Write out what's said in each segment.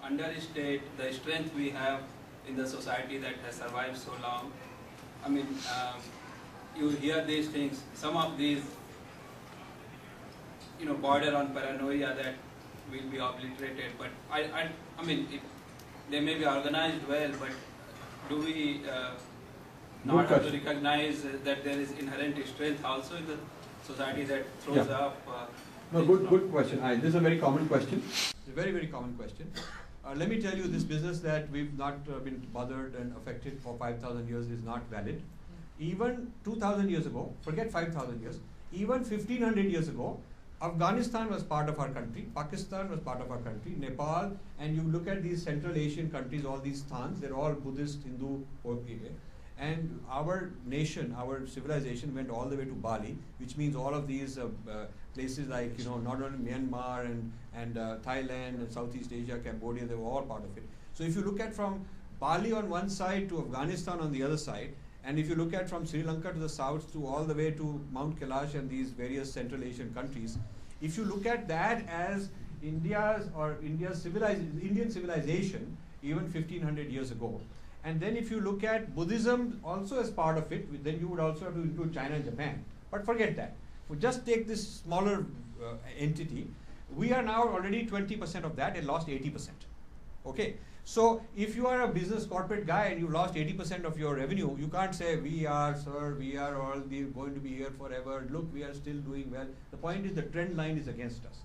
underestimate the strength we have in the society that has survived so long. I mean, you hear these things, some of these, border on paranoia that will be obliterated, but I mean, they may be organized well, but do we not have to recognize that there is inherent strength also in the society that throws up? No, good question. This is a very common question. It's a very, very common question. Let me tell you, this business that we've not been bothered and affected for 5,000 years is not valid. Even 2,000 years ago, forget 5,000 years, even 1,500 years ago, Afghanistan was part of our country, Pakistan was part of our country, Nepal, and you look at these Central Asian countries, all these sthans, they're all Buddhist, Hindu, and our nation, our civilization went all the way to Bali, which means all of these places like, not only Myanmar and Thailand and Southeast Asia, Cambodia, they were all part of it. So if you look at from Bali on one side to Afghanistan on the other side, and if you look at from Sri Lanka to the south to all the way to Mount Kailash and these various Central Asian countries, if you look at that as Indian civilization, even 1,500 years ago, and then if you look at Buddhism also as part of it, then you would also have to include China and Japan. But forget that. If we just take this smaller entity, we are now already 20% of that and lost 80%. Okay. So if you are a business corporate guy and you've lost 80% of your revenue, you can't say, we are all going to be here forever. Look, we are still doing well. The point is the trend line is against us.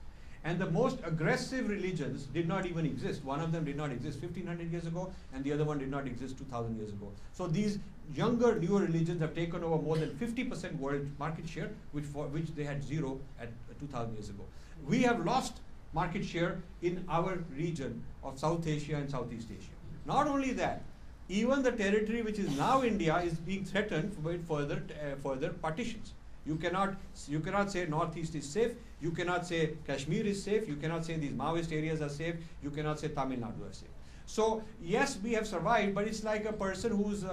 And the most aggressive religions did not even exist. One of them did not exist 1,500 years ago, and the other one did not exist 2,000 years ago. So these younger, newer religions have taken over more than 50% world market share, which they had zero at 2,000 years ago. We have lost market share in our region of South Asia and Southeast Asia. Not only that, even the territory which is now India is being threatened with further partitions. You cannot say Northeast is safe. You cannot say Kashmir is safe. You cannot say these Maoist areas are safe. You cannot say Tamil Nadu are safe. So yes, we have survived, but it's like a person who's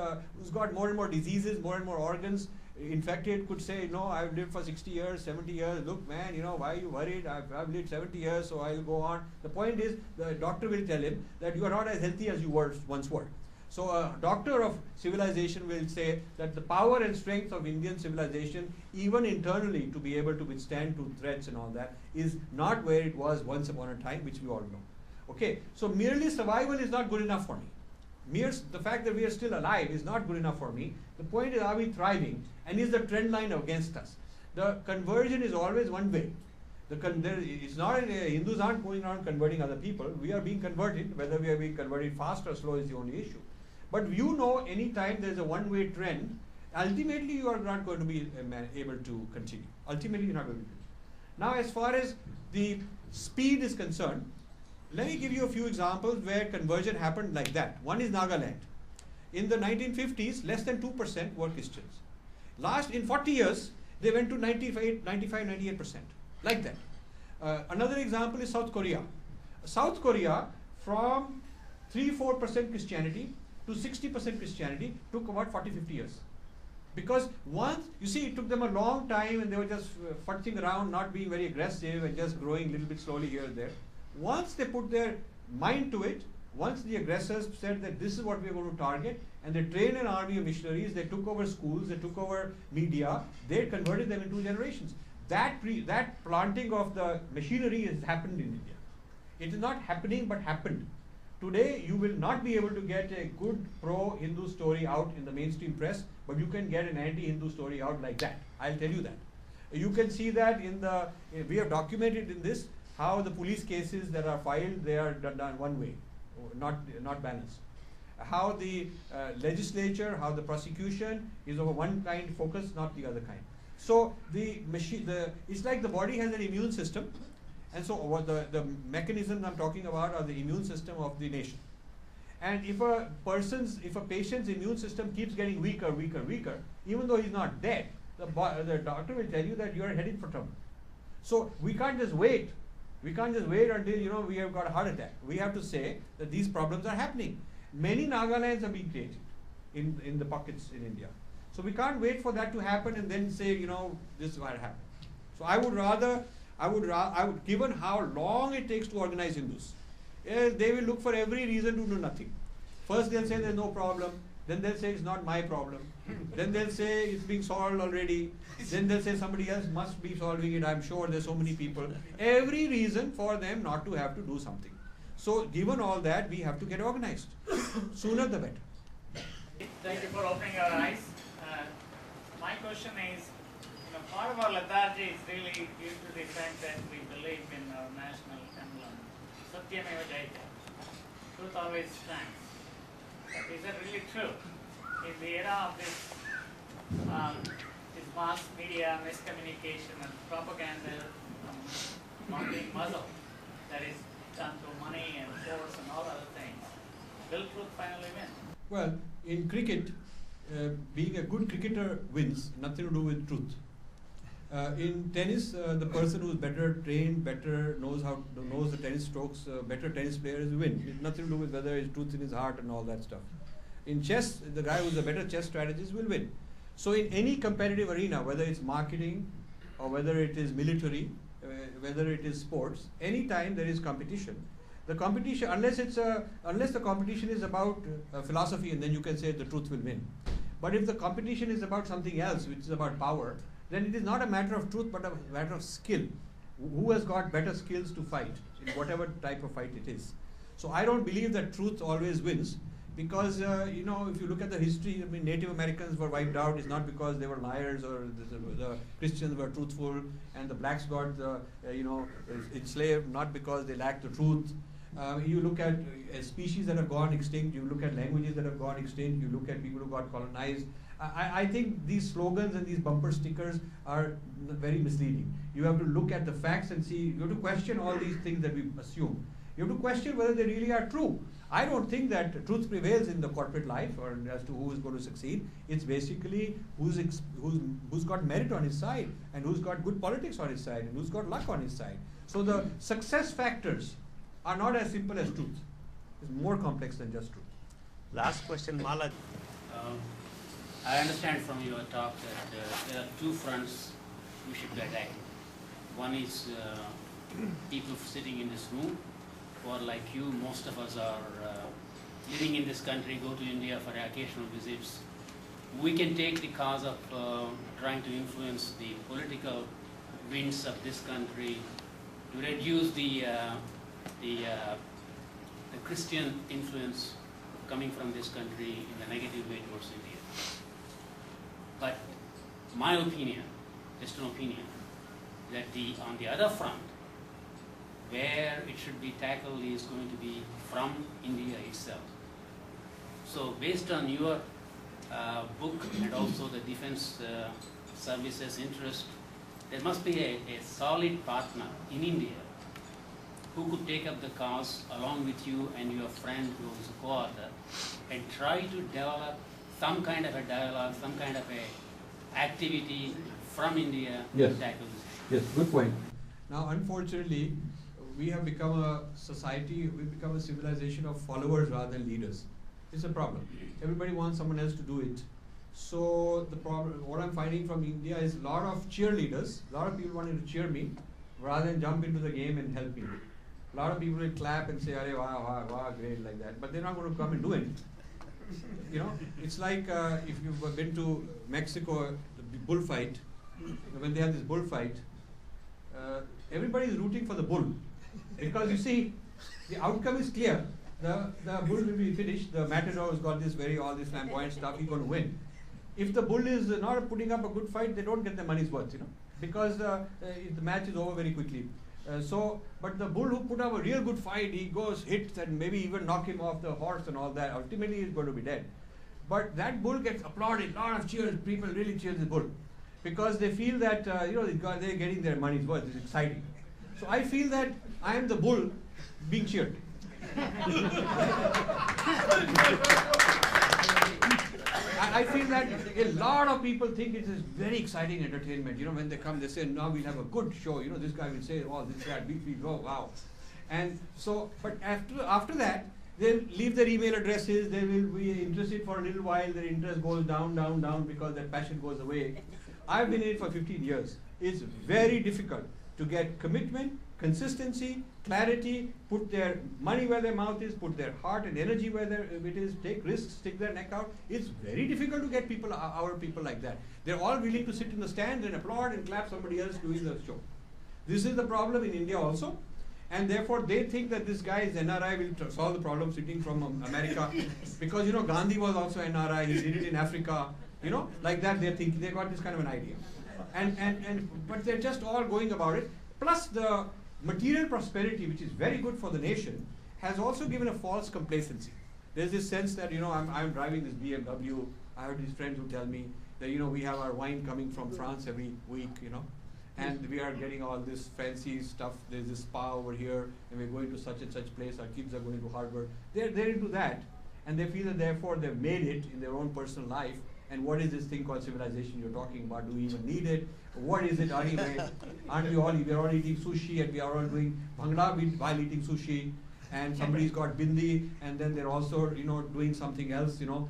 got more and more diseases, more and more organs infected could say, no, I've lived for 60 years, 70 years. Look, man, why are you worried? I've lived 70 years, so I'll go on. The point is, the doctor will tell him that you are not as healthy as you once were. So a doctor of civilization will say that the power and strength of Indian civilization, even internally, to be able to withstand to threats and all that, is not where it was once upon a time, which we all know. Okay, so merely survival is not good enough for me. The fact that we are still alive is not good enough for me. The point is, are we thriving? And is the trend line against us? The conversion is always one way. It's not Hindus aren't going around converting other people. We are being converted. Whether we are being converted fast or slow is the only issue. But any time there is a one-way trend, ultimately you are not going to be able to continue. Ultimately, you're not going to continue. Now, as far as the speed is concerned, let me give you a few examples where conversion happened like that. One is Nagaland. In the 1950s, less than 2% were Christians. In 40 years, they went to 95, 98%. Like that. Another example is South Korea. South Korea, from 3-4% Christianity to 60% Christianity, took about 40-50 years. Because it took them a long time and they were just futzing around, not being very aggressive and just growing a little bit slowly here and there. Once they put their mind to it, once the aggressors said that this is what we are going to target, and they trained an army of missionaries, they took over schools, they took over media, they converted them in 2 generations. That planting of the machinery has happened in India. It is not happening, but happened. Today, you will not be able to get a good pro-Hindu story out in the mainstream press, but you can get an anti-Hindu story out like that. I'll tell you that. You can see that we have documented in this how the police cases that are filed, they are done one way, not balanced. How the legislature, how the prosecution is of one kind focus, not the other kind. So it's like the body has an immune system, and so what the mechanisms I'm talking about are the immune system of the nation. And if a patient's immune system keeps getting weaker, even though he's not dead, the doctor will tell you that you are heading for trouble. So we can't just wait. We can't just wait until we have got a heart attack. We have to say that these problems are happening. Many Nagalands are being created in the pockets in India. So we can't wait for that to happen and then say, this is what happened. So I would, given how long it takes to organize Hindus, they will look for every reason to do nothing. First they'll say there's no problem, then they'll say it's not my problem, then they'll say it's being solved already, then they'll say somebody else must be solving it, I'm sure there's so many people. Every reason for them not to have to do something. So given all that, we have to get organized. Sooner the better. Thank you for opening our eyes. My question is, part of our lethargy is really due to the fact that we believe in our national emblem, Satyameva Jayate. Truth always stands. But is that really true? In the era of this mass media miscommunication and propaganda marketing muzzle that is done through money and force and all other things, will truth finally win? Well, in cricket, being a good cricketer wins, nothing to do with truth. In tennis, the person who is better trained, better knows the tennis strokes, better tennis players win. It's nothing to do with whether it's truth in his heart and all that stuff. In chess, the guy who's a better chess strategist will win. So in any competitive arena, whether it's marketing or whether it is military, whether it is sports, anytime there is competition, the competition, unless the competition is about philosophy, and then you can say the truth will win. But if the competition is about something else, which is about power, then it is not a matter of truth, but a matter of skill. Who has got better skills to fight in whatever type of fight it is? So I don't believe that truth always wins, because if you look at the history, I mean, Native Americans were wiped out. It's not because they were liars or the Christians were truthful, and the blacks got enslaved not because they lacked the truth. You look at species that have gone extinct, you look at languages that have gone extinct, you look at people who got colonized. I think these slogans and these bumper stickers are very misleading. You have to look at the facts and see, you have to question all these things that we assume. You have to question whether they really are true. I don't think that truth prevails in the corporate life or as to who is going to succeed. It's basically who's got merit on his side, and who's got good politics on his side, and who's got luck on his side. So the success factors are not as simple as truth. It's more complex than just truth. Last question, Mala. I understand from your talk that there are two fronts we should be attacking. One is people sitting in this room, or like you, most of us are living in this country, go to India for occasional visits. We can take the cause of trying to influence the political winds of this country to reduce the Christian influence coming from this country in a negative way towards India. But my opinion, just an opinion, that on the other front, where it should be tackled is going to be from India itself. So based on your book and also the defense services interest, there must be a solid partner in India who could take up the cause along with you and your friend who is a co-author and try to develop some kind of a dialogue, some kind of a activity from India to tackle this. Yes, good point. Now, unfortunately, we have become a society, we've become a civilization of followers rather than leaders. It's a problem. Everybody wants someone else to do it. So the problem, what I'm finding from India is a lot of cheerleaders, a lot of people wanting to cheer me rather than jump into the game and help me. A lot of people will clap and say, "Arey, wow, wow, great," like that, but they're not going to come and do it. It's like if you've been to Mexico, the bullfight, when they have this bullfight, everybody is rooting for the bull. Because you see, the outcome is clear. The bull will be finished, the matador has got all this flamboyant stuff, he's going to win. If the bull is not putting up a good fight, they don't get their money's worth, because the match is over very quickly. But the bull who put up a real good fight, he goes, hits, and maybe even knock him off the horse and all that. Ultimately, he's going to be dead. But that bull gets applauded, a lot of cheers, people really cheer the bull. Because they feel that, they're getting their money's worth, it's exciting. So I feel that I am the bull being cheered. I feel that a lot of people think it is very exciting entertainment. When they come, they say, "Now we'll have a good show." This guy will say, "Oh, this, that." We go, "Wow." And so, but after that, they'll leave their email addresses. They will be interested for a little while. Their interest goes down, down, down because their passion goes away. I've been in it for 15 years. It's very difficult to get commitment consistency, clarity, put their money where their mouth is, put their heart and energy where it is, take risks, stick their neck out. It's very difficult to get people, our people like that. They're all willing to sit in the stands and applaud and clap somebody else doing the show. This is the problem in India also. And therefore they think that this guy is NRI, will solve the problem sitting from America. Because, you know, Gandhi was also NRI, he did it in Africa. You know, like that they're thinking, they got this kind of an idea. But they're just all going about it. Plus the material prosperity, which is very good for the nation, has also given a false complacency. There's this sense that, you know, I'm driving this BMW. I have these friends who tell me that, you know, we have our wine coming from France every week, you know, and we are getting all this fancy stuff. There's this spa over here, and we're going to such and such place. Our kids are going to Harvard. They're into that, and they feel that therefore they've made it in their own personal life. And what is this thing called civilization you're talking about? Do we even need it? What is it anyway? We're all eating sushi, and we are all doing bhangra while eating sushi, and somebody's got bindi, and then they're also, you know, doing something else, you know.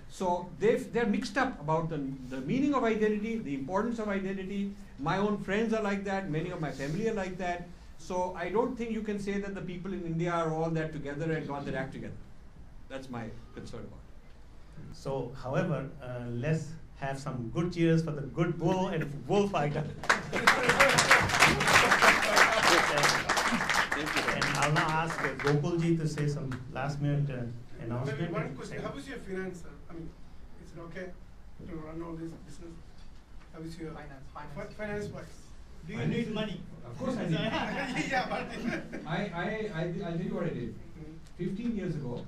So they're mixed up about the meaning of identity, the importance of identity. My own friends are like that, many of my family are like that. So I don't think you can say that the people in India are all that together and got their act together. That's my concern about it. So, however, let's have some good cheers for the good bull and bullfighter. And I'll now ask Gopalji to say some last-minute announcement. One question: how is your finance? I mean, is it okay to run all this business? How is your finance-wise? Do you need money? Of course I did. Yeah, but I'll tell you what I did. 15 years ago,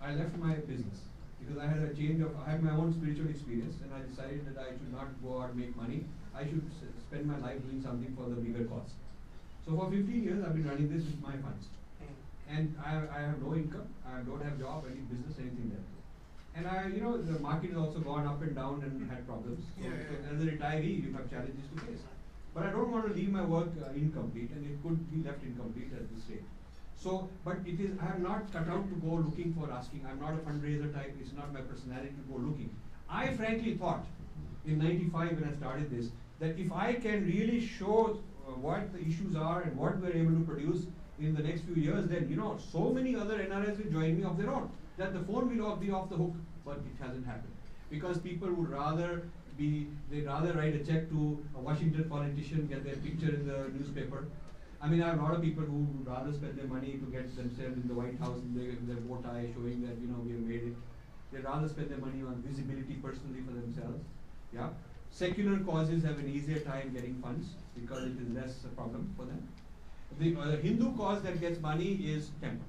I left my business because I had my own spiritual experience, and I decided that I should not go out and make money. I should spend my life doing something for the bigger cause. So for 15 years, I've been running this with my funds. And I have no income, I don't have job, any business, anything there. And the market has also gone up and down and had problems. So, so as a retiree, you have challenges to face. But I don't want to leave my work incomplete, and it could be left incomplete at this stage. So, but I am not cut out to go looking for asking. I'm not a fundraiser type, it's not my personality to go looking. I frankly thought, in '95 when I started this, that if I can really show what the issues are and what we're able to produce in the next few years, then, you know, so many other NRIs will join me of their own, that the phone will be off the hook. But it hasn't happened. Because people would they'd rather write a check to a Washington politician, get their picture in the newspaper. I mean, I have a lot of people who would rather spend their money to get themselves in the White House in their bow tie, showing that, you know, we have made it. They'd rather spend their money on visibility personally for themselves. Yeah. Secular causes have an easier time getting funds because it is less a problem for them. The Hindu cause that gets money is temple,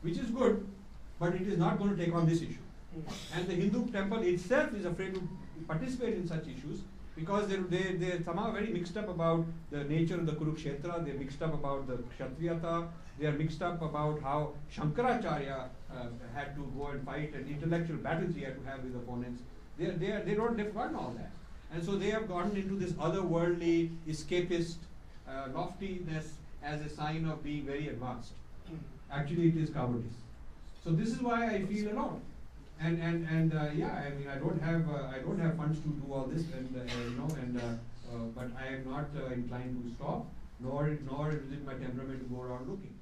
which is good, but it is not going to take on this issue. And the Hindu temple itself is afraid to participate in such issues because they're somehow very mixed up about the nature of the Kurukshetra, they're mixed up about the Kshatriyata, they are mixed up about how Shankaracharya had to go and fight and intellectual battles he had to have with opponents. They've forgotten all that. And so they have gotten into this otherworldly, escapist loftiness as a sign of being very advanced. Actually, it is cowardice. So this is why I feel alone. And yeah, I mean, I don't have funds to do all this, and but I am not inclined to stop, nor is it my temperament to go around looking.